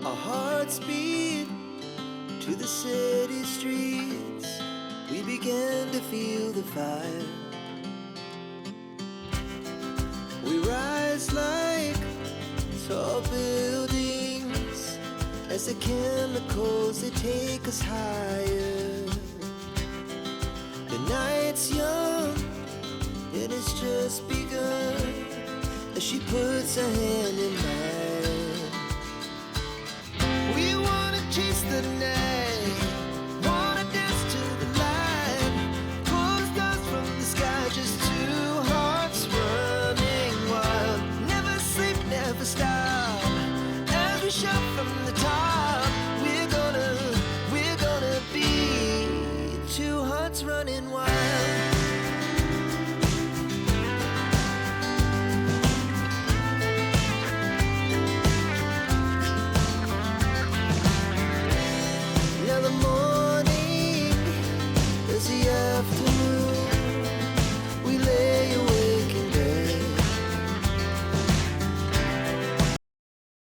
Our hearts beat to the city streets. We began to feel the fire. We rise like tall buildings as the chemicals, they take us higher. The night's young and it's just begun as she puts her hand in mine. We wanna chase the night